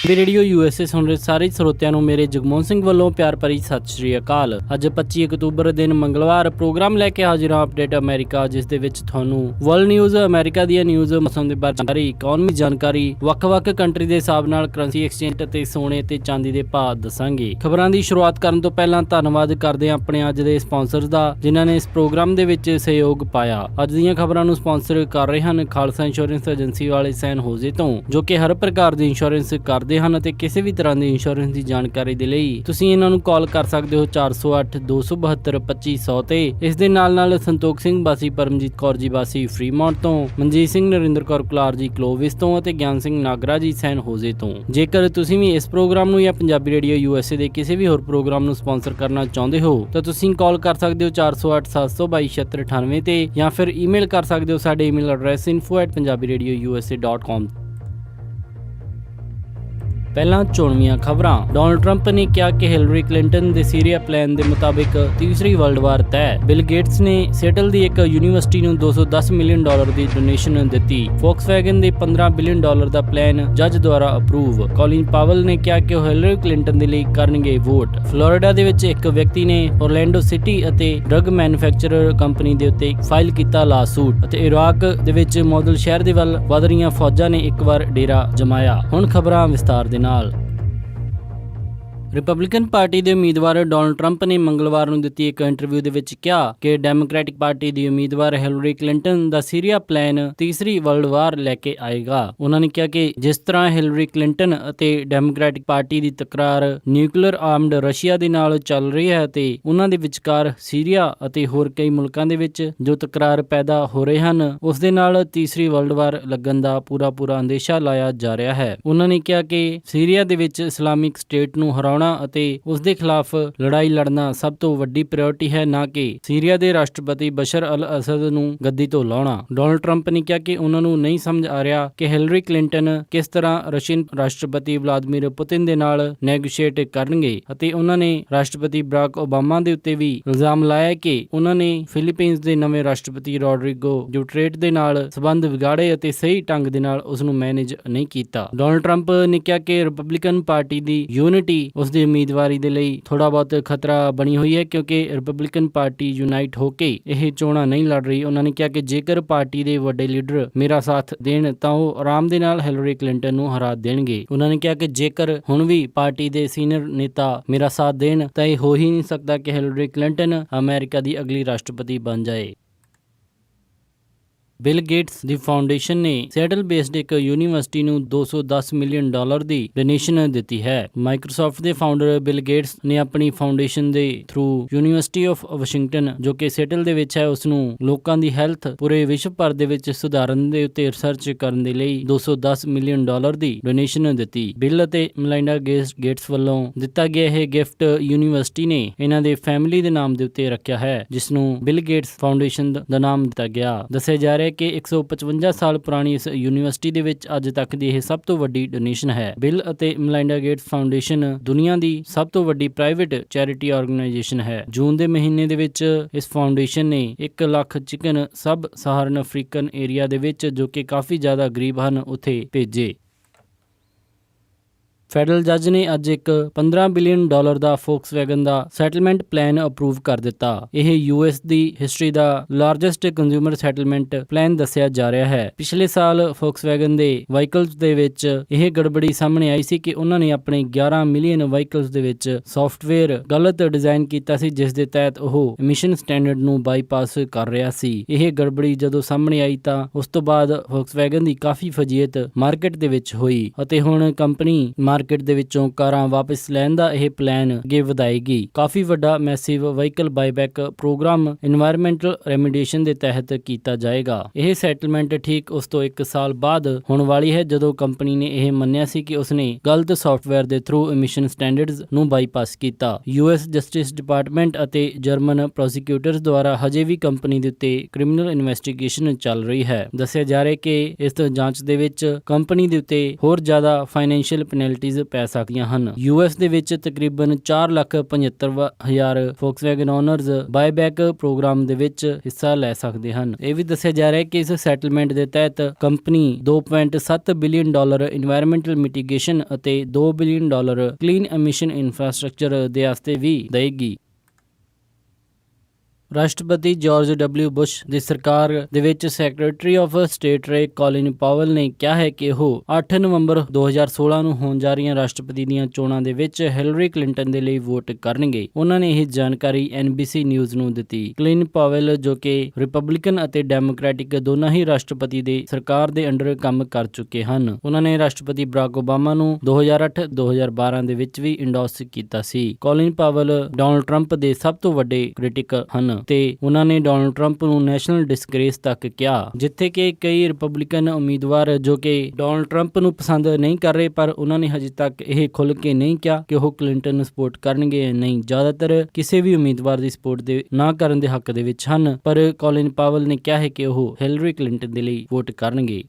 Radio USA ਸੁਣ ਰਹੇ ਸਾਰੇ ਸਰੋਤਿਆਂ ਨੂੰ ਮੇਰੇ ਜਗਮੋਹਨ ਸਿੰਘ ਵੱਲੋਂ ਪਿਆਰ ਭਰੀ ਸਤਿ ਸ਼੍ਰੀ ਅਕਾਲ। ਅੱਜ 25 ਅਕਤੂਬਰ ਦਿਨ ਮੰਗਲਵਾਰ ਪ੍ਰੋਗਰਾਮ ਲੈ ਕੇ ਹਾਜ਼ਰ ਹਾਂ ਅਪਡੇਟ ਅਮਰੀਕਾ, ਜਿਸ ਦੇ ਵਿੱਚ ਤੁਹਾਨੂੰ ਵਰਲਡ ਨਿਊਜ਼, ਅਮਰੀਕਾ ਦੀਆਂ ਨਿਊਜ਼, ਮੌਸਮ ਦੇ ਬਾਰੇ ਜਾਣਕਾਰੀ, ਇਕਨੋਮੀ ਜਾਣਕਾਰੀ, ਵੱਖ-ਵੱਖ ਕੰਟਰੀ ਦੇ ਹਿਸਾਬ ਨਾਲ ਕਰੰਸੀ ਐਕਸਚੇਂਜ ਅਤੇ ਸੋਨੇ ਤੇ ਚਾਂਦੀ ਦੇ ਭਾਅ ਦੱਸਾਂਗੇ। ਖਬਰਾਂ ਦੀ ਸ਼ੁਰੂਆਤ ਕਰਨ ਤੋਂ ਪਹਿਲਾਂ ਧੰਨਵਾਦ ਕਰਦੇ ਹਾਂ ਆਪਣੇ ਅੱਜ ਦੇ ਸਪਾਂਸਰਸ ਦਾ, ਜਿਨ੍ਹਾਂ ਨੇ ਇਸ ਪ੍ਰੋਗਰਾਮ ਦੇ ਵਿੱਚ ਸਹਿਯੋਗ ਪਾਇਆ। ਅੱਜ ਦੀਆਂ ਖਬਰਾਂ ਨੂੰ ਸਪਾਂਸਰ ਕਰ ਰਹੇ ਹਨ ਖਾਲਸਾ ਇੰਸ਼ੋਰੈਂਸ ਏਜੰਸੀ ਵਾਲੇ ਸੈਨ ਹੋਜ਼ੇ ਤੋਂ, ਜੋ ਕਿ ਹਰ ਪ੍ਰਕਾਰ ਦੀ ਇੰਸ਼ੋਰੈਂਸ ਕਰਦੇ ਹਨ ਅਤੇ ਕਿਸੇ ਵੀ ਤਰ੍ਹਾਂ ਦੀ ਇੰਸ਼ੋਰੈਂਸ ਦੀ ਜਾਣਕਾਰੀ ਦੇ ਲਈ ਤੁਸੀਂ ਇਹਨਾਂ ਨੂੰ ਕਾਲ ਕਰ ਸਕਦੇ ਹੋ 408 272 2500 ਤੇ। ਇਸ ਦੇ ਨਾਲ ਸੰਤੋਖ ਸਿੰਘ ਬਾਸੀ ਪਰਮਜੀਤ ਕੌਰ ਜੀ ਬਾਸੀ ਫਰੀਮੌਂਟ ਤੋਂ, ਮਨਜੀਤ ਸਿੰਘ ਨਰਿੰਦਰ ਕੌਰ ਕੁਲਾਰ ਜੀ ਕਲੋਵਿਸ ਤੋਂ ਅਤੇ ਗਿਆਨ ਸਿੰਘ ਨਾਗਰਾ ਜੀ ਸੈਨ ਹੋਜ਼ੇ ਤੋਂ। ਜੇਕਰ ਤੁਸੀਂ ਵੀ ਇਸ ਪ੍ਰੋਗਰਾਮ ਨੂੰ ਜਾਂ ਪੰਜਾਬੀ ਰੇਡੀਓ USA ਦੇ ਕਿਸੇ ਵੀ ਹੋਰ ਪ੍ਰੋਗਰਾਮ ਨੂੰ ਸਪਾਂਸਰ ਕਰਨਾ ਚਾਹੁੰਦੇ ਹੋ ਤਾਂ ਤੁਸੀਂ ਕਾਲ ਕਰ ਸਕਦੇ ਹੋ 408 722 7698 ਤੇ, ਜਾਂ ਫਿਰ ਈਮੇਲ ਕਰ ਸਕਦੇ ਹੋ ਸਾਡੇ ਈਮੇਲ ਐਡਰੈਸ info@punjabiradiousa.com। ਪਹਿਲਾਂ ਚੋਣਵੀਆਂ ਖਬਰਾਂ। ਡੋਨਲਡ ਟਰੰਪ ਨੇ ਕਿਹਾ ਕਿ ਹਿਲਰੀ ਕਲਿੰਟਨ ਦੇ ਸੀਰੀਆ ਪਲਾਨ ਦੇ ਮੁਤਾਬਿਕ ਤੀਸਰੀ ਵਰਲਡ ਵਾਰ ਤੈਅ। ਬਿਲ ਗੇਟਸ ਨੇ ਸੈਟਲ ਦੀ ਇੱਕ ਯੂਨੀਵਰਸਿਟੀ ਨੂੰ $210 ਮਿਲੀਅਨ ਦੀ ਡੋਨੇਸ਼ਨ ਦਿੱਤੀ। ਫੋਕਸਵੈਗਨ ਦੇ $15 ਬਿਲੀਅਨ ਦਾ ਪਲਾਨ ਜੱਜ ਦੁਆਰਾ ਅਪਰੂਵ। ਕੋਲਿਨ ਪਾਵਲ ਨੇ ਕਿਹਾ ਕਿ ਉਹ ਹਿਲਰੀ ਕਲਿੰਟਨ ਦੇ ਲਈ ਕਰਨਗੇ ਵੋਟ। ਫਲੋਰੀਡਾ ਦੇ ਵਿੱਚ ਇੱਕ ਵਿਅਕਤੀ ਨੇ ਓਰਲੈਂਡੋ ਸਿਟੀ ਅਤੇ ਡਰੱਗ ਮੈਨੂਫੈਕਚਰਰ ਕੰਪਨੀ ਦੇ ਉੱਤੇ ਫਾਈਲ ਕੀਤਾ ਲਾਸੂਟ। ਅਤੇ ਇਰਾਕ ਦੇ ਵਿੱਚ ਮੋਦਲ ਸ਼ਹਿਰ ਦੇ ਵੱਲ ਵਧ ਰਹੀਆਂ ਫੌਜਾਂ ਨੇ ਇੱਕ ਵਾਰ ਡੇਰਾ ਜਮਾਇਆ। ਹੁਣ ਖਬਰਾਂ ਵਿਸਤਾਰ ਦੇ ਨਾਲ। ਰਿਪਬਲਿਕਨ ਪਾਰਟੀ ਦੇ ਉਮੀਦਵਾਰ ਡੋਨਲਡ ਟਰੰਪ ਨੇ ਮੰਗਲਵਾਰ ਨੂੰ ਦਿੱਤੀ ਇੱਕ ਇੰਟਰਵਿਊ ਦੇ ਵਿੱਚ ਕਿਹਾ ਕਿ ਡੈਮੋਕ੍ਰੈਟਿਕ ਪਾਰਟੀ ਦੀ ਉਮੀਦਵਾਰ ਹਿਲਰੀ ਕਲਿੰਟਨ ਦਾ ਸੀਰੀਆ ਪਲਾਨ ਤੀਸਰੀ ਵਰਲਡ ਵਾਰ ਲੈ ਕੇ ਆਏਗਾ। ਉਹਨਾਂ ਨੇ ਕਿਹਾ ਕਿ ਜਿਸ ਤਰ੍ਹਾਂ ਹਿਲਰੀ ਕਲਿੰਟਨ ਅਤੇ ਡੈਮੋਕ੍ਰੈਟਿਕ ਪਾਰਟੀ ਦੀ ਤਕਰਾਰ ਨਿਊਕਲੀਅਰ ਆਰਮਡ ਰਸ਼ੀਆ ਦੇ ਨਾਲ ਚੱਲ ਰਹੀ ਹੈ ਤੇ ਉਹਨਾਂ ਦੇ ਵਿਚਕਾਰ ਸੀਰੀਆ ਅਤੇ ਹੋਰ ਕਈ ਮੁਲਕਾਂ ਦੇ ਵਿੱਚ ਜੋ ਤਕਰਾਰ ਪੈਦਾ ਹੋ ਰਹੇ ਹਨ, ਉਸ ਦੇ ਨਾਲ ਤੀਸਰੀ ਵਰਲਡ ਵਾਰ ਲੱਗਣ ਦਾ ਪੂਰਾ ਅੰਦੇਸ਼ਾ ਲਾਇਆ ਜਾ ਰਿਹਾ ਹੈ। ਉਹਨਾਂ ਨੇ ਕਿਹਾ ਕਿ ਸੀਰੀਆ ਦੇ ਵਿੱਚ ਇਸਲਾਮਿਕ ਸਟੇਟ ਨੂੰ ਹਰਾਉਣਾ ਅਤੇ ਉਸ ਦੇ ਖਿਲਾਫ ਲੜਾਈ ਲੜਨਾ ਸਭ ਤੋਂ ਵੱਡੀ ਪ੍ਰਾਇੋਰਟੀ ਹੈ, ਨਾ ਕਿ ਸੀਰੀਆ ਦੇ ਰਾਸ਼ਟਰਪਤੀ ਬਸ਼ਰ ਅਲ ਅਸਦ ਨੂੰ ਗੱਦੀ ਤੋਂ ਲਾਉਣਾ। ਡੋਨਲਡ ਟਰੰਪ ਨੇ ਕਿਹਾ ਕਿ ਉਹਨਾਂ ਨੂੰ ਨਹੀਂ ਸਮਝ ਆ ਰਿਹਾ ਕਿ ਹਿਲਰੀ ਕਲਿੰਟਨ ਕਿਸ ਤਰ੍ਹਾਂ ਰਸ਼ੀਅਨ ਰਾਸ਼ਟਰਪਤੀ ਵਲਾਦੀਮੀਰ ਪੁਤਿਨ ਦੇ ਨਾਲ ਨੈਗੋਸ਼ੀਏਟ ਕਰਨਗੇ ਅਤੇ ਉਹਨਾਂ ਨੇ ਰਾਸ਼ਟਰਪਤੀ ਬਰਾਕ ਓਬਾਮਾ ਦੇ ਉੱਤੇ ਵੀ ਇਲਜ਼ਾਮ ਲਾਇਆ ਕਿ ਉਹਨਾਂ ਨੇ ਫਿਲੀਪੀਨਸ ਦੇ ਨਵੇਂ ਰਾਸ਼ਟਰਪਤੀ ਰੋਡਰਿਗੋ ਡੂਟਰੇਟ ਦੇ ਨਾਲ ਸਬੰਧ ਵਿਗਾੜੇ ਅਤੇ ਸਹੀ ਢੰਗ ਦੇ ਨਾਲ ਉਸ ਨੂੰ ਮੈਨੇਜ ਨਹੀਂ ਕੀਤਾ। ਡੋਨਲਡ ਟਰੰਪ ਨੇ ਕਿਹਾ ਕਿ ਰਿਪਬਲਿਕਨ ਪਾਰਟੀ ਦੀ ਯੂਨਿਟੀ ਉਸ ਦੀ ਉਮੀਦਵਾਰੀ ਦੇ ਲਈ ਥੋੜਾ ਬਹੁਤ ਖਤਰਾ ਬਣੀ ਹੋਈ ਹੈ, ਕਿਉਂਕਿ ਰਿਪਬਲਿਕਨ ਪਾਰਟੀ ਯੂਨਾਈਟ ਹੋ ਕੇ ਇਹ ਚੋਣਾਂ ਨਹੀਂ ਲੜ ਰਹੀ। ਉਹਨਾਂ ਨੇ ਕਿਹਾ ਕਿ ਜੇਕਰ ਪਾਰਟੀ ਦੇ ਵੱਡੇ ਲੀਡਰ ਮੇਰਾ ਸਾਥ ਦੇਣ ਤਾਂ ਉਹ ਆਰਾਮ ਦੇ ਨਾਲ ਹਿਲਰੀ ਕਲਿੰਟਨ ਨੂੰ ਹਰਾ ਦੇਣਗੇ। ਉਹਨਾਂ ਨੇ ਕਿਹਾ ਕਿ ਜੇਕਰ ਹੁਣ ਵੀ ਪਾਰਟੀ ਦੇ ਸੀਨੀਅਰ ਨੇਤਾ ਮੇਰਾ ਸਾਥ ਦੇਣ ਤਾਂ ਇਹ ਹੋ ਹੀ ਨਹੀਂ ਸਕਦਾ ਕਿ ਹਿਲਰੀ ਕਲਿੰਟਨ ਅਮਰੀਕਾ ਦੀ ਅਗਲੀ ਰਾਸ਼ਟਰਪਤੀ ਬਣ ਜਾਏ। ਬਿਲ ਗੇਟਸ ਦੀ ਫਾਊਂਡੇਸ਼ਨ ਨੇ ਸੈਟਲ ਬੇਸਡ ਇੱਕ ਯੂਨੀਵਰਸਿਟੀ ਨੂੰ $210 ਮਿਲੀਅਨ ਦੀ ਡੋਨੇਸ਼ਨ ਦਿੱਤੀ ਹੈ। ਮਾਈਕਰੋਸਾਫਟ ਦੇ ਫਾਊਂਡਰ ਬਿਲ ਗੇਟਸ ਨੇ ਆਪਣੀ ਫਾਊਂਡੇਸ਼ਨ ਦੇ ਥਰੂ ਯੂਨੀਵਰਸਿਟੀ ਆਫ ਵਾਸ਼ਿੰਗਟਨ, ਜੋ ਕਿ ਸੈਟਲ ਦੇ ਵਿੱਚ ਹੈ, ਉਸ ਨੂੰ ਲੋਕਾਂ ਦੀ ਹੈਲਥ ਪੂਰੇ ਵਿਸ਼ਵ ਭਰ ਦੇ ਵਿੱਚ ਸੁਧਾਰਨ ਦੇ ਉੱਤੇ ਰਿਸਰਚ ਕਰਨ ਦੇ ਲਈ $210 ਮਿਲੀਅਨ ਦੀ ਡੋਨੇਸ਼ਨ ਦਿੱਤੀ। ਬਿਲ ਅਤੇ ਮਲਾਈਂਡਾ ਗੇਟਸ ਵੱਲੋਂ ਦਿੱਤਾ ਗਿਆ ਇਹ ਗਿਫਟ ਯੂਨੀਵਰਸਿਟੀ ਨੇ ਇਹਨਾਂ ਦੇ ਫੈਮਿਲੀ ਦੇ ਨਾਮ ਦੇ ਉੱਤੇ ਰੱਖਿਆ ਹੈ, ਜਿਸ ਨੂੰ ਬਿਲ ਗੇਟਸ ਫਾਊਂਡੇਸ਼ਨ ਦਾ ਨਾਮ ਦਿੱਤਾ ਗਿਆ। ਦੱਸਿਆ ਜਾ ਰਿਹਾ ਕਿ 155 ਸਾਲ ਪੁਰਾਣੀ ਇਸ ਯੂਨੀਵਰਸਿਟੀ ਦੇ ਵਿੱਚ ਅੱਜ ਤੱਕ ਦੀ ਇਹ ਸਭ ਤੋਂ ਵੱਡੀ ਡੋਨੇਸ਼ਨ ਹੈ। ਬਿਲ ਅਤੇ ਮਲਾਈਂਡਾ ਗੇਟਸ ਫਾਊਂਡੇਸ਼ਨ ਦੁਨੀਆ ਦੀ ਸਭ ਤੋਂ ਵੱਡੀ ਪ੍ਰਾਈਵੇਟ ਚੈਰਿਟੀ ਆਰਗੇਨਾਈਜੇਸ਼ਨ ਹੈ। ਜੂਨ ਦੇ ਮਹੀਨੇ ਦੇ ਵਿੱਚ ਇਸ ਫਾਊਂਡੇਸ਼ਨ ਨੇ 1 ਲੱਖ ਚਿਕਨ ਸਬ ਸਹਾਰਨ ਅਫਰੀਕਨ ਏਰੀਆ ਦੇ ਵਿੱਚ, ਜੋ ਕਿ ਕਾਫੀ ਜ਼ਿਆਦਾ ਗਰੀਬ ਹਨ, ਉੱਥੇ ਭੇਜੇ। ਫੈਡਰਲ ਜੱਜ ਨੇ ਅੱਜ ਇੱਕ $15 ਬਿਲੀਅਨ ਦਾ ਫੋਕਸਵੈਗਨ ਦਾ ਸੈਟਲਮੈਂਟ ਪਲਾਨ ਅਪਰੂਵ ਕਰ ਦਿੱਤਾ। ਇਹ US ਦੀ ਹਿਸਟਰੀ ਦਾ ਲਾਰਜੈਸਟ ਕੰਜ਼ਿਊਮਰ ਸੈਟਲਮੈਂਟ ਪਲਾਨ ਦੱਸਿਆ ਜਾ ਰਿਹਾ ਹੈ। ਪਿਛਲੇ ਸਾਲ ਫੋਕਸਵੈਗਨ ਦੇ ਵਹੀਕਲਸ ਦੇ ਵਿੱਚ ਇਹ ਗੜਬੜੀ ਸਾਹਮਣੇ ਆਈ ਸੀ ਕਿ ਉਹਨਾਂ ਨੇ ਆਪਣੇ 11 ਮਿਲੀਅਨ ਵਹੀਕਲਸ ਦੇ ਵਿੱਚ ਸੌਫਟਵੇਅਰ ਗਲਤ ਡਿਜ਼ਾਈਨ ਕੀਤਾ ਸੀ, ਜਿਸ ਦੇ ਤਹਿਤ ਉਹ ਐਮਿਸ਼ਨ ਸਟੈਂਡਰਡ ਨੂੰ ਬਾਈਪਾਸ ਕਰ ਰਿਹਾ ਸੀ। ਇਹ ਗੜਬੜੀ ਜਦੋਂ ਸਾਹਮਣੇ ਆਈ ਤਾਂ ਉਸ ਤੋਂ ਬਾਅਦ ਫੋਕਸਵੈਗਨ ਦੀ ਕਾਫੀ ਫਜੀਅਤ ਮਾਰਕੀਟ ਦੇ ਵਿੱਚ ਹੋਈ ਅਤੇ ਹੁਣ ਕੰਪਨੀ ਮਾਰਕੀਟ ਦੇ ਵਿੱਚੋਂ ਕਾਰਾਂ ਵਾਪਸ ਲੈਣ ਦਾ ਇਹ ਪਲਾਨ ਅੱਗੇ ਵਧਾਏਗੀ। ਕਾਫੀ ਵੱਡਾ massive vehicle buyback programme environmental ਰੈਮੀਡੀਏਸ਼ਨ ਦੇ ਤਹਿਤ ਕੀਤਾ ਜਾਏਗਾ। ਇਹ ਸੈਟਲਮੈਂਟ ਠੀਕ ਉਸ ਤੋਂ 1 ਸਾਲ ਬਾਅਦ ਹੋਣ ਵਾਲੀ ਹੈ, ਜਦੋਂ ਕੰਪਨੀ ਨੇ ਇਹ ਮੰਨਿਆ ਸੀ ਕਿ ਉਸਨੇ ਗਲਤ ਸੌਫਟਵੇਅਰ ਦੇ ਥਰੂ ਐਮਿਸ਼ਨ ਸਟੈਂਡਰਡਸ ਨੂੰ ਬਾਈਪਾਸ ਕੀਤਾ। US ਜਸਟਿਸ ਡਿਪਾਰਟਮੈਂਟ ਅਤੇ ਜਰਮਨ ਪ੍ਰੋਸੀਕਿਊਟਰਸ ਦੁਆਰਾ ਹਜੇ ਵੀ ਕੰਪਨੀ ਦੇ ਉੱਤੇ ਕ੍ਰਿਮੀਨਲ ਇਨਵੈਸਟੀਗੇਸ਼ਨ ਚੱਲ ਰਹੀ ਹੈ। ਦੱਸਿਆ ਜਾ ਰਿਹਾ ਕਿ ਇਸ ਜਾਂਚ ਦੇ ਵਿੱਚ ਕੰਪਨੀ ਦੇ ਉੱਤੇ ਹੋਰ ਜ਼ਿਆਦਾ ਫਾਈਨੈਂਸ਼ੀਅਲ ਪੈਨਲਟੀ ਪੈਨਲਟੀਜ਼ ਪੈ ਸਕਦੀਆਂ ਹਨ। US ਦੇ ਵਿੱਚ ਤਕਰੀਬਨ 4,75,000 ਫੋਕਸਵੈਗਨ ਓਨਰਜ਼ ਬਾਏਬੈਕ ਪ੍ਰੋਗਰਾਮ ਦੇ ਵਿੱਚ ਹਿੱਸਾ ਲੈ ਸਕਦੇ ਹਨ। ਇਹ ਵੀ ਦੱਸਿਆ ਜਾ ਰਿਹਾ ਹੈ ਕਿ ਇਸ ਸੈਟਲਮੈਂਟ ਦੇ ਤਹਿਤ ਕੰਪਨੀ $2.7 ਬਿਲੀਅਨ ਇਨਵਾਇਰਨਮੈਂਟਲ ਮਿਟੀਗੇਸ਼ਨ ਅਤੇ $2 ਬਿਲੀਅਨ ਕਲੀਨ ਐਮਿਸ਼ਨ ਇਨਫਰਾਸਟ੍ਰਕਚਰ ਦੇ ਵਾਸਤੇ ਵੀ ਦੇਏਗੀ। ਰਾਸ਼ਟਰਪਤੀ ਜਾਰਜ W. ਬੁਸ਼ ਦੀ ਸਰਕਾਰ ਦੇ ਵਿੱਚ ਸੈਕਟਰੀ ਆਫ ਸਟੇਟ ਰਹੇ ਕੋਲਿਨ ਪਾਵਲ ਨੇ ਕਿਹਾ ਹੈ ਕਿ ਉਹ 8 ਨਵੰਬਰ 2016 ਨੂੰ ਹੋਣ ਜਾ ਰਹੀਆਂ ਰਾਸ਼ਟਰਪਤੀ ਦੀਆਂ ਚੋਣਾਂ ਦੇ ਵਿੱਚ ਹਿਲਰੀ ਕਲਿੰਟਨ ਦੇ ਲਈ ਵੋਟ ਕਰਨਗੇ। ਉਹਨਾਂ ਨੇ ਇਹ ਜਾਣਕਾਰੀ NBC ਨਿਊਜ਼ ਨੂੰ ਦਿੱਤੀ। ਕੋਲਿਨ ਪਾਵਲ ਜੋ ਕਿ ਰਿਪਬਲਿਕਨ ਅਤੇ ਡੈਮੋਕ੍ਰੈਟਿਕ ਦੋਨਾਂ ਹੀ ਰਾਸ਼ਟਰਪਤੀ ਦੇ ਸਰਕਾਰ ਦੇ ਅੰਡਰ ਕੰਮ ਕਰ ਚੁੱਕੇ ਹਨ। ਉਹਨਾਂ ਨੇ ਰਾਸ਼ਟਰਪਤੀ ਬਰਾਕ ਓਬਾਮਾ ਨੂੰ 2008-2012 ਦੇ ਵਿੱਚ ਵੀ ਇੰਡੋਰਸ ਕੀਤਾ ਸੀ। ਕੋਲਿਨ ਪਾਵਲ ਡੋਨਾਲਡ ਟਰੰਪ ਦੇ ਸਭ ਤੋਂ ਵੱਡੇ ਕ੍ਰਿਟਿਕ ਹਨ ਤੇ ਉਹਨਾਂ ਨੇ ਡੋਨਾਲਡ ਟਰੰਪ ਨੂੰ ਨੈਸ਼ਨਲ ਡਿਸਗ੍ਰੇਸ ਤੱਕ ਕਿਹਾ, ਜਿੱਥੇ ਕਿ ਕਈ ਰਿਪਬਲਿਕਨ ਉਮੀਦਵਾਰ ਜੋ ਕਿ ਡੋਨਾਲਡ ਟਰੰਪ ਨੂੰ ਪਸੰਦ ਨਹੀਂ ਕਰ ਰਹੇ, ਪਰ ਉਹਨਾਂ ਨੇ ਹਜੇ ਤੱਕ ਇਹ ਖੁੱਲ੍ਹ ਕੇ ਨਹੀਂ ਕਿਹਾ ਕਿ ਉਹ ਕਲਿੰਟਨ ਨੂੰ ਸਪੋਰਟ ਕਰਨਗੇ ਜਾਂ ਨਹੀਂ। ਜ਼ਿਆਦਾਤਰ ਕਿਸੇ ਵੀ ਉਮੀਦਵਾਰ ਦੀ ਸਪੋਰਟ ਦੇ ਨਾ ਕਰਨ ਦੇ ਹੱਕ ਦੇ ਵਿੱਚ ਹਨ, ਪਰ ਕੋਲਿਨ ਪਾਵਲ ਨੇ ਕਿਹਾ ਹੈ ਕਿ ਉਹ ਹਿਲਰੀ ਕਲਿੰਟਨ ਦੇ ਲਈ ਵੋਟ ਕਰਨਗੇ।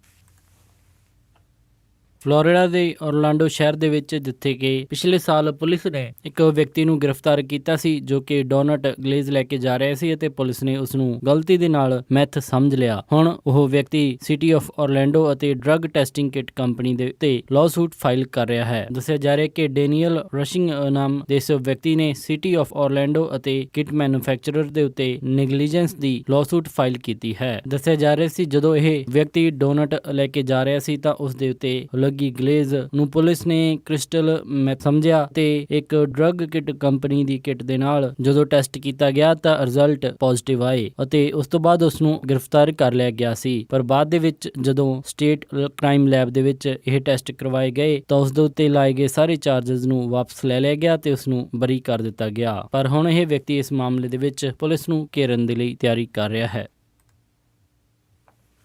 ਫਲੋਰੀਡਾ ਦੇ ਓਰਲਾਂਡੋ ਸ਼ਹਿਰ ਦੇ ਵਿੱਚ ਜਿੱਥੇ ਕਿ ਪਿਛਲੇ ਸਾਲ ਪੁਲਿਸ ਨੇ ਇੱਕ ਵਿਅਕਤੀ ਨੂੰ ਗ੍ਰਿਫਤਾਰ ਕੀਤਾ ਸੀ ਜੋ ਕਿ ਡੋਨਟ ਗਲੇਜ਼ ਲੈ ਕੇ ਜਾ ਰਿਹਾ ਸੀ ਅਤੇ ਪੁਲਿਸ ਨੇ ਉਸ ਨੂੰ ਗਲਤੀ ਦੇ ਨਾਲ ਮੈਥ ਸਮਝ ਲਿਆ। ਹੁਣ ਉਹ ਵਿਅਕਤੀ ਸਿਟੀ ਆਫ ਓਰਲੈਂਡੋ ਅਤੇ ਡਰੱਗ ਟੈਸਟਿੰਗ ਕਿਟ ਕੰਪਨੀ ਦੇ ਉੱਤੇ ਲਾਅਸੂਟ ਫਾਈਲ ਕਰ ਰਿਹਾ ਹੈ। ਦੱਸਿਆ ਜਾ ਰਿਹਾ ਕਿ ਡੈਨੀਅਲ ਰਸ਼ਿੰਗ ਨਾਮ ਦੇ ਇਸ ਵਿਅਕਤੀ ਨੇ ਸਿਟੀ ਆਫ ਓਰਲੈਂਡੋ ਅਤੇ ਕਿਟ ਮੈਨੂਫੈਕਚਰਰ ਦੇ ਉੱਤੇ ਨੈਗਲੀਜੈਂਸ ਦੀ ਲਾਅਸੂਟ ਫਾਈਲ ਕੀਤੀ ਹੈ। ਦੱਸਿਆ ਜਾ ਰਿਹਾ ਸੀ ਜਦੋਂ ਇਹ ਵਿਅਕਤੀ ਡੋਨਟ ਲੈ ਕੇ ਜਾ ਰਿਹਾ ਸੀ ਤਾਂ ਉਸ ਦੇ ਉੱਤੇ ਗਲੇਜ਼ ਨੂੰ ਪੁਲਿਸ ਨੇ ਕ੍ਰਿਸਟਲ ਮੈਥ ਸਮਝਿਆ ਤੇ ਇੱਕ ਡਰੱਗ ਕਿਟ ਕੰਪਨੀ ਦੀ ਕਿਟ ਦੇ ਨਾਲ ਜਦੋਂ ਟੈਸਟ ਕੀਤਾ ਗਿਆ ਤਾਂ ਰਿਜ਼ਲਟ ਪੋਜ਼ਿਟਿਵ ਆਏ ਅਤੇ ਉਸ ਤੋਂ ਬਾਅਦ ਉਸ ਨੂੰ ਗ੍ਰਿਫਤਾਰ ਕਰ ਲਿਆ ਗਿਆ ਸੀ। ਪਰ ਬਾਅਦ ਦੇ ਵਿੱਚ ਜਦੋਂ ਸਟੇਟ ਕ੍ਰਾਈਮ ਲੈਬ ਦੇ ਵਿੱਚ ਇਹ ਟੈਸਟ ਕਰਵਾਏ ਗਏ ਤਾਂ ਉਸ ਦੇ ਉੱਤੇ ਲਾਏ ਗਏ ਸਾਰੇ ਚਾਰਜਸ ਨੂੰ ਵਾਪਸ ਲੈ ਲਿਆ ਗਿਆ ਤੇ ਉਸ ਨੂੰ ਬਰੀ ਕਰ ਦਿੱਤਾ ਗਿਆ। ਪਰ ਹੁਣ ਇਹ ਵਿਅਕਤੀ ਇਸ ਮਾਮਲੇ ਦੇ ਵਿੱਚ ਪੁਲਿਸ ਨੂੰ ਘੇਰਨ ਦੇ ਲਈ ਤਿਆਰੀ ਕਰ ਰਿਹਾ ਹੈ।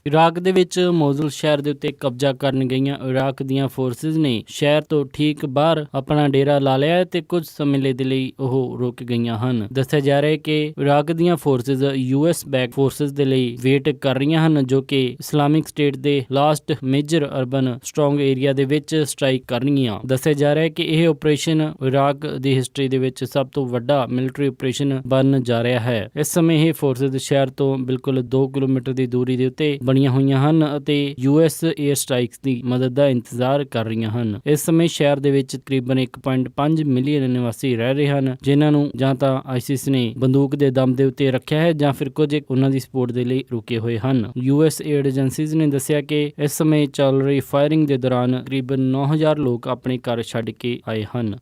ਇਰਾਕ ਦੇ ਵਿੱਚ ਮੋਜ਼ੂਲ ਸ਼ਹਿਰ ਦੇ ਉੱਤੇ ਕਬਜ਼ਾ ਕਰਨ ਗਈਆਂ ਇਰਾਕ ਦੀਆਂ ਫੋਰਸਿਸ ਨੇ ਸ਼ਹਿਰ ਤੋਂ ਠੀਕ ਬਾਹਰ ਆਪਣਾ ਡੇਰਾ ਲਾ ਲਿਆ ਹੈ ਤੇ ਕੁਝ ਸਮੇਂ ਦੇ ਲਈ ਉਹ ਰੁਕ ਗਈਆਂ ਹਨ। ਦੱਸਿਆ ਜਾ ਰਿਹਾ ਹੈ ਕਿ ਇਰਾਕ ਦੀਆਂ ਫੋਰਸਿਸ US ਬੈਕ ਫੋਰਸਿਸ ਦੇ ਲਈ ਵੇਟ ਕਰ ਰਹੀਆਂ ਹਨ ਜੋ ਕਿ ਇਸਲਾਮਿਕ ਸਟੇਟ ਦੇ last major urban strong area ਦੇ ਵਿੱਚ ਸਟ੍ਰਾਈਕ ਕਰਨਗੀਆਂ। ਦੱਸਿਆ ਜਾ ਰਿਹਾ ਹੈ ਕਿ ਇਹ ਆਪਰੇਸ਼ਨ ਇਰਾਕ ਦੀ ਹਿਸਟਰੀ ਦੇ ਵਿੱਚ ਸਭ ਤੋਂ ਵੱਡਾ ਮਿਲਟਰੀ ਆਪਰੇਸ਼ਨ ਬਣਨ ਜਾ ਰਿਹਾ ਹੈ। ਇਸ ਸਮੇਂ ਇਹ ਫੋਰਸਿਸ ਸ਼ਹਿਰ ਤੋਂ ਬਿਲਕੁਲ 2 ਕਿਲੋਮੀਟਰ ਦੀ ਦੂਰੀ ਦੇ ਉੱਤੇ ਬਣੀਆਂ ਹੋਈਆਂ ਹਨ ਅਤੇ US 에ਅਰ ਸਟ੍ਰਾਈਕਸ ਦੀ ਮਦਦ ਦਾ ਇੰਤਜ਼ਾਰ ਕਰ ਰਹੀਆਂ ਹਨ। ਇਸ ਸਮੇਂ ਸ਼ਹਿਰ ਦੇ ਵਿੱਚ ਤਕਰੀਬਨ 1.5 ਮਿਲੀਅਨ ਨਿਵਾਸੀ ਰਹਿ ਰਹੇ ਹਨ ਜਿਨ੍ਹਾਂ ਨੂੰ ਜਾਂ ਤਾਂ ISIS ਨੇ ਬੰਦੂਕ ਦੇ ਦਮ ਦੇ ਉੱਤੇ ਰੱਖਿਆ ਹੈ ਜਾਂ ਫਿਰ ਕੁਝ ਉਹਨਾਂ ਦੀ ਸਪੋਰਟ ਦੇ ਲਈ ਰੁਕੇ ਹੋਏ ਹਨ। US ਏਡ ਏਜੰਸੀਜ਼ ਨੇ ਦੱਸਿਆ ਕਿ ਇਸ ਸਮੇਂ ਚੱਲ ਰਹੀ ਫਾਇਰਿੰਗ ਦੇ ਦੌਰਾਨ ਤਕਰੀਬਨ 9000 ਲੋਕ ਆਪਣੇ ਘਰ ਛੱਡ ਕੇ ਆਏ ਹਨ।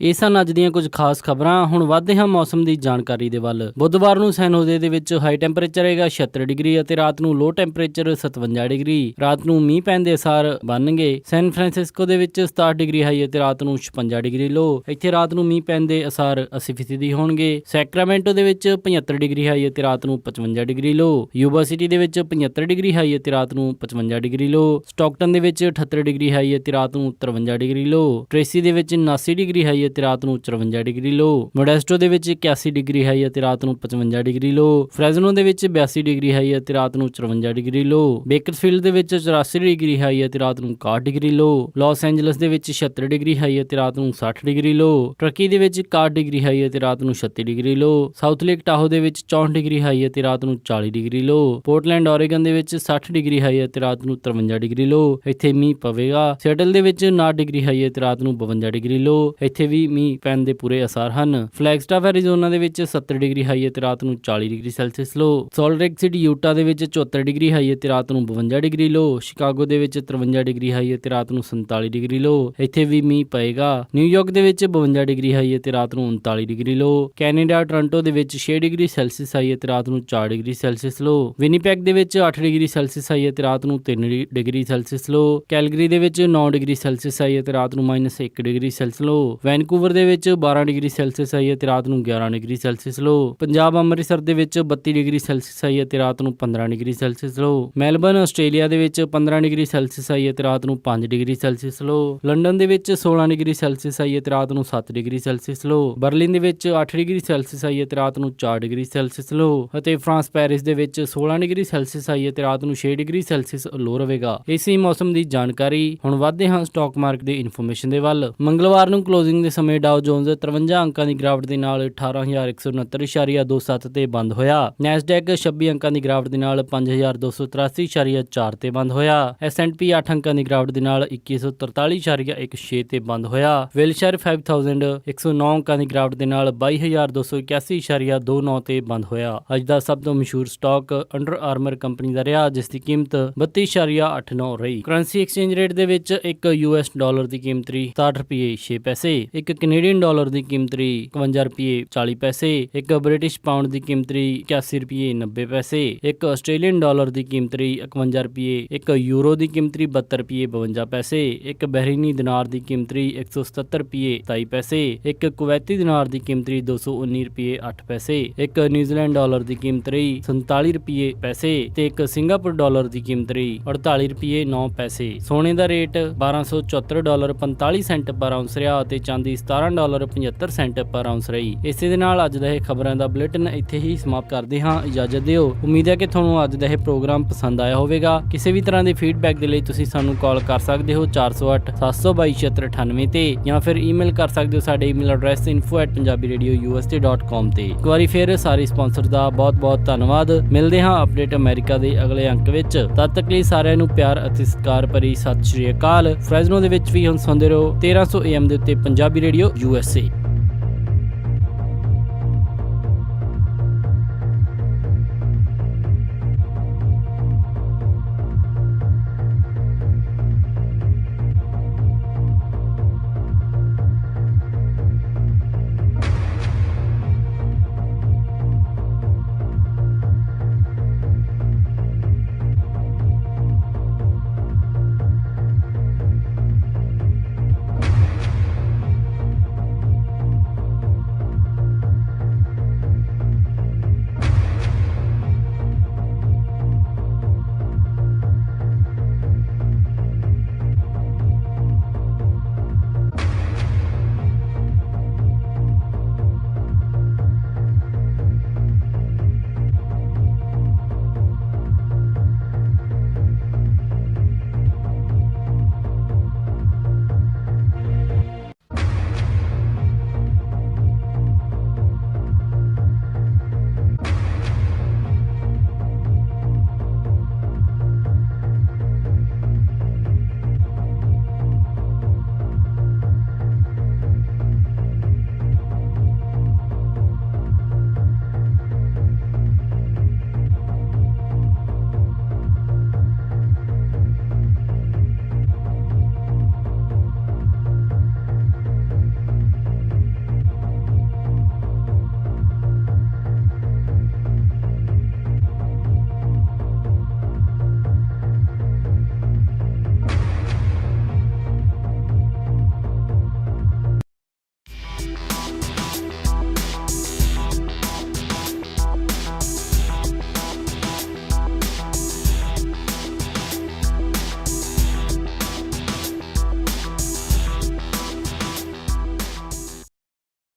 ਇਹ ਸਨ ਅੱਜ ਦੀਆਂ ਕੁਝ ਖਾਸ ਖਬਰਾਂ। ਹੁਣ ਵਧਦੇ ਹਾਂ ਮੌਸਮ ਦੀ ਜਾਣਕਾਰੀ ਦੇ ਵੱਲ। ਬੁੱਧਵਾਰ ਨੂੰ ਸੈਨ ਹੋਜ਼ੇ ਦੇ ਵਿੱਚ ਹਾਈ ਟੈਂਪਰੇਚਰ ਰਹੇਗਾ 76 ਡਿਗਰੀ ਅਤੇ ਰਾਤ ਨੂੰ ਲੋ ਟੈਂਪਰੇਚਰ 57 ਡਿਗਰੀ। ਰਾਤ ਨੂੰ ਮੀਂਹ ਪੈਣ ਦੇ ਅਸਾਰ ਬਣਨਗੇ। ਸੈਨ ਫਰਾਂਸਿਸਕੋ ਦੇ ਵਿੱਚ 67 ਡਿਗਰੀ ਹਾਈ ਅਤੇ ਰਾਤ ਨੂੰ 56 ਡਿਗਰੀ ਲੋ। ਇੱਥੇ ਰਾਤ ਨੂੰ ਮੀਂਹ ਪੈਣ ਦੇ ਅਸਾਰ 80% ਹੋਣਗੇ। ਸੈਕਰਾਮੈਂਟੋ ਦੇ ਵਿੱਚ 75 ਡਿਗਰੀ ਹਾਈ ਅਤੇ ਰਾਤ ਨੂੰ 55 ਡਿਗਰੀ ਲੋ। ਯੂਬਾ ਸਿਟੀ ਦੇ ਵਿੱਚ 75 ਡਿਗਰੀ ਹਾਈ ਅਤੇ ਰਾਤ ਨੂੰ 55 ਡਿਗਰੀ ਲੋ। ਸਟਾਕਟਨ ਦੇ ਵਿੱਚ 78 ਡਿਗਰੀ ਹਾਈ ਅਤੇ ਰਾਤ ਨੂੰ 53 ਡਿਗਰੀ ਲੋ। ਟ੍ਰੇਸੀ ਦੇ ਵਿੱਚ 79 ਡਿਗਰੀ ਹਾਈ ਅਤੇ ਰਾਤ ਨੂੰ 54 ਡਿਗਰੀ ਲੋ। ਮੋਡੈਸਟੋ ਦੇ ਵਿੱਚ 81 ਡਿਗਰੀ ਹਾਈ ਅਤੇ ਰਾਤ ਨੂੰ 55 ਡਿਗਰੀ ਲੋ। ਫ੍ਰੈਜ਼ਨੋ ਦੇ ਵਿੱਚ 82 ਡਿਗਰੀ ਹਾਈ ਅਤੇ ਰਾਤ ਨੂੰ 54 ਡਿਗਰੀ ਲੋ। ਬੇਕਰਫੀਲਡ ਦੇ ਵਿੱਚ 84 ਡਿਗਰੀ ਹਾਈ ਅਤੇ ਰਾਤ ਨੂੰ 61 ਡਿਗਰੀ ਲੋ। ਲਾਸ ਐਂਜਲਸ ਦੇ ਵਿੱਚ 76 ਡਿਗਰੀ ਹਾਈ ਅਤੇ ਰਾਤ ਨੂੰ 60 ਡਿਗਰੀ ਲੋ। ਟਰਕੀ ਦੇ ਵਿੱਚ 61 ਡਿਗਰੀ ਹਾਈ ਅਤੇ ਰਾਤ ਨੂੰ 36 ਡਿਗਰੀ ਲੋ। ਸਾਊਥ ਲੇਕ ਟਾਹੋ ਦੇ ਵਿੱਚ 64 ਡਿਗਰੀ ਹਾਈ ਅਤੇ ਰਾਤ ਨੂੰ 40 ਡਿਗਰੀ ਲੋ। ਪੋਰਟਲੈਂਡ ਓਰੇਗਨ ਦੇ ਵਿੱਚ 60 ਡਿਗਰੀ ਹਾਈ ਅਤੇ ਰਾਤ ਨੂੰ 53 ਡਿਗਰੀ ਲੋ। ਇੱਥੇ ਮੀਂਹ ਪਵੇਗਾ। ਸਿਐਟਲ ਦੇ ਵਿੱਚ 59 ਡਿਗਰੀ ਹਾਈ ਅਤੇ ਰਾਤ ਨੂੰ 52 ਡਿਗਰੀ ਲੋ। ਇੱਥੇ ਵੀ ਮੀਂਹ ਪੈਣ ਦੇ ਪੂਰੇ ਅਸਾਰ ਹਨ। ਫਲੈਗਸਟਾਫ ਐਰੀਜ਼ੋਨਾ ਦੇ ਵਿੱਚ 70 ਡਿਗਰੀ ਹਾਈ ਅਤੇ ਰਾਤ ਨੂੰ 40 ਡਿਗਰੀ ਸੈਲਸੀਅਸ ਲੋ। ਸਾਲਟ ਲੇਕ ਸਿਟੀ ਯੂਟਾ ਦੇ ਵਿੱਚ 74 ਡਿਗਰੀ ਹਾਈ ਅਤੇ ਰਾਤ ਨੂੰ 52 ਡਿਗਰੀ ਲੋ। ਸ਼ਿਕਾਗੋ ਦੇ ਵਿੱਚ 53 ਡਿਗਰੀ ਹਾਈ ਅਤੇ ਰਾਤ ਨੂੰ 47 ਡਿਗਰੀ ਲੋ। ਇੱਥੇ ਵੀ ਮੀਂਹ ਪਏਗਾ। ਨਿਊਯਾਰਕ ਦੇ ਵਿੱਚ 52 ਡਿਗਰੀ ਹਾਈ ਅਤੇ ਰਾਤ ਨੂੰ 39 ਡਿਗਰੀ ਲੋ। ਕੈਨੇਡਾ ਟੋਰਾਂਟੋ ਦੇ ਵਿੱਚ 6 ਡਿਗਰੀ ਸੈਲਸੀਅਸ ਹਾਈ ਅਤੇ ਰਾਤ ਨੂੰ 4 ਡਿਗਰੀ ਸੈਲਸੀਅਸ ਲੋ। ਵਿਨੀਪੈਗ ਦੇ ਵਿੱਚ 8 ਡਿਗਰੀ ਸੈਲਸੀਅਸ ਹਾਈ ਅਤੇ ਰਾਤ ਨੂੰ 3 ਡਿਗਰੀ ਸੈਲਸੀਅਸ ਲੋ। ਕੈਲਗਰੀ ਦੇ ਵਿੱਚ 9 ਡਿਗਰੀ ਸੈਲਸੀਅਸ ਹਾਈ ਅਤੇ ਰਾਤ ਨੂੰ -1 ਡਿਗਰੀ ਸੈਲਸੀਅਸ ਲੋ। ਵੈਨਕੂਵਰ ਦੇ ਵਿੱਚ 12 ਡਿਗਰੀ ਸੈਲਸੀਅਸ ਆਈ ਹੈ ਤੇ ਰਾਤ ਨੂੰ 11 ਡਿਗਰੀ ਸੈਲਸੀਅਸ ਲੋ। ਪੰਜਾਬ ਅੰਮ੍ਰਿਤਸਰ ਦੇ ਵਿੱਚ 32 ਡਿਗਰੀ ਸੈਲਸੀਅਸ ਆਈ ਹੈ ਤੇ ਰਾਤ ਨੂੰ 15 ਡਿਗਰੀ ਸੈਲਸੀਅਸ ਲੋ। ਮੈਲਬਰਨ ਆਸਟ੍ਰੇਲੀਆ ਦੇ ਵਿੱਚ 15 ਡਿਗਰੀ ਸੈਲਸੀਅਸ ਆਈ ਹੈ ਤੇ ਰਾਤ ਨੂੰ 5 ਡਿਗਰੀ ਸੈਲਸੀਅਸ ਲੋ। ਲੰਡਨ ਦੇ ਵਿੱਚ 16 ਡਿਗਰੀ ਸੈਲਸੀਅਸ ਆਈ ਹੈ ਤੇ ਰਾਤ ਨੂੰ 7 ਡਿਗਰੀ ਸੈਲਸੀਅਸ ਲੋ। ਬਰਲਿਨ ਦੇ ਵਿੱਚ 8 ਡਿਗਰੀ ਸੈਲਸੀਅਸ ਆਈ ਹੈ ਤੇ ਰਾਤ ਨੂੰ 4 ਡਿਗਰੀ ਸੈਲਸੀਅਸ ਲੋ। ਅਤੇ ਫਰਾਂਸ ਪੈਰਿਸ ਦੇ ਵਿੱਚ 16 ਡਿਗਰੀ ਸੈਲਸੀਅਸ ਆਈ ਹੈ ਤੇ ਰਾਤ ਨੂੰ 6 ਡਿਗਰੀ ਸੈਲਸੀਅਸ ਲੋ ਰਹੇਗਾ। ਇਸੇ ਮੌਸਮ ਦੀ ਜਾਣਕਾਰੀ। ਹੁਣ ਵਧਦੇ ਹਾਂ ਸਟਾਕ ਮਾਰਕੀਟ ਦੀ ਇਨਫੋਰਮੇਸ਼ਨ ਦੇ ਵੱਲ। ਮੰਗਲਵਾਰ ਨੂੰ ਕਲੋਜ਼ਿੰਗ ਦੇ ਸਮੇਂ ਡਾਓ ਜੋਨਸ 53 ਅੰਕਾਂ ਦੀ ਗਿਰਾਵਟ ਦੇ ਨਾਲ 18,169.27 ਤੇ ਬੰਦ ਹੋਇਆ। ਨੈਸਡੈਕ 26 ਅੰਕਾਂ ਦੀ ਗਿਰਾਵਟ ਦੇ ਨਾਲ 5,283.4 ਤੇ ਬੰਦ ਹੋਇਆ। S&P 8 ਅੰਕਾਂ ਦੀ ਗਿਰਾਵਟ ਦੇ ਨਾਲ 2143.16 ਤੇ ਬੰਦ ਹੋਇਆ। ਵਿਲਸ਼ਰ 5109 ਅੰਕਾਂ ਦੀ ਗਿਰਾਵਟ ਦੇ ਨਾਲ 22,281.29 ਤੇ ਬੰਦ ਹੋਇਆ। ਅੱਜ ਦਾ ਸਭ ਤੋਂ ਮਸ਼ਹੂਰ ਸਟਾਕ ਅੰਡਰ ਆਰਮਰ ਕੰਪਨੀ ਦਾ ਰਿਹਾ, ਜਿਸ ਦੀ ਕੀਮਤ 32.89 ਰਹੀ। ਕਰੰਸੀ ਐਕਸਚੇਂਜ ਰੇਟ ਦੇ ਵਿੱਚ ਇੱਕ US ਡਾਲਰ ਦੀ ਕੀਮਤ ਰਹੀ 60 ਰੁਪਏ 6 ਪੈਸੇ, ਇੱਕ ਕੈਨੇਡੀਅਨ ਡਾਲਰ ਦੀ ਕੀਮਤ ਰਹੀ 51 ਰੁਪਏ 40 ਪੈਸੇ, ਇੱਕ ਬ੍ਰਿਟਿਸ਼ ਪਾਉਂਡ ਦੀ ਕੀਮਤ ਰਹੀ 81 ਰੁਪਏ 90 ਪੈਸੇ, ਇੱਕ ਆਸਟ੍ਰੇਲੀਅਨ ਡਾਲਰ ਦੀ ਕੀਮਤ ਰਹੀ 51 ਰੁਪਏ, ਇੱਕ ਯੂਰੋ ਦੀ ਕੀਮਤ ਰਹੀ 72 ਰੁਪਏ 52 ਪੈਸੇ, ਇੱਕ ਬਹਿਰੀਨੀ ਦਿਨਾਰ ਦੀ ਕੀਮਤ ਰਹੀ 177 ਰੁਪਏ 27 ਪੈਸੇ, ਇੱਕ ਕੁਵੈਤੀ ਦਿਨਾਰ ਦੀ ਕੀਮਤ ਰਹੀ 219 ਰੁਪਏ 8 ਪੈਸੇ, ਇੱਕ ਨਿਊਜ਼ੀਲੈਂਡ ਡਾਲਰ ਦੀ ਕੀਮਤ ਰਹੀ 47 ਰੁਪਏ ਪੈਸੇ ਤੇ ਇੱਕ ਸਿੰਗਾਪੁਰ ਡਾਲਰ ਦੀ ਕੀਮਤ ਰਹੀ 48 ਰੁਪਏ 9 ਪੈਸੇ। ਸੋਨੇ ਦਾ ਰੇਟ $1274.45 ਪਰ ਆਉਂਸ ਰਿਹਾ ਅਤੇ ਚਾਂਦੀ $17.75 ਪਰ ਆਉਂਸ ਰਹੀ। ਇਸੇ ਦੇ ਨਾਲ ਅੱਜ ਦਾ ਇਹ ਖਬਰਾਂ ਦਾ ਬੁਲੇਟਿਨ ਇੱਥੇ ਹੀ ਸਮਾਪਤ ਕਰਦੇ ਹਾਂ। ਇਜਾਜ਼ਤ ਦਿਓ। ਉਮੀਦ ਹੈ ਕਿ ਤੁਹਾਨੂੰ ਅੱਜ ਦਾ ਇਹ ਪ੍ਰੋਗਰਾਮ ਪਸੰਦ ਆਇਆ ਹੋਵੇਗਾ। ਕਿਸੇ ਵੀ ਤਰ੍ਹਾਂ ਦੇ ਫੀਡਬੈਕ ਦੇ ਲਈ ਤੁਸੀਂ ਸਾਨੂੰ ਕਾਲ ਕਰ ਸਕਦੇ ਹੋ 408-722-7698 ਤੇ ਜਾਂ ਫਿਰ ਈਮੇਲ ਕਰ ਸਕਦੇ ਹੋ ਸਾਡੇ ਈਮੇਲ ਐਡਰੈਸ info@punjabiradiousa.com ਤੇ। ਇੱਕ ਵਾਰੀ ਫਿਰ ਸਾਰੇ ਸਪਾਂਸਰ ਦਾ ਬਹੁਤ ਧੰਨਵਾਦ। ਮਿਲਦੇ ਹਾਂ ਅਪਡੇਟ ਅਮਰੀਕਾ ਦੇ ਅਗਲੇ ਅੰਕ ਵਿੱਚ। ਤਦ ਤੱਕ ਲਈ ਸਾਰਿਆਂ ਨੂੰ ਪਿਆਰ ਅਤੇ ਸਤਿਕਾਰ ਭਰੀ ਸਤਿ ਸ਼੍ਰੀ ਅਕਾਲ। ਫ੍ਰੈਜ਼ਨੋ ਦੇ ਵਿੱਚ ਵੀ ਹੁਣ ਸੁਣਦੇ ਰਹੋ 1300 AM ਦੇ ਉੱਤੇ ਪੰਜਾਬੀ ਰੇਡੀਓ USA।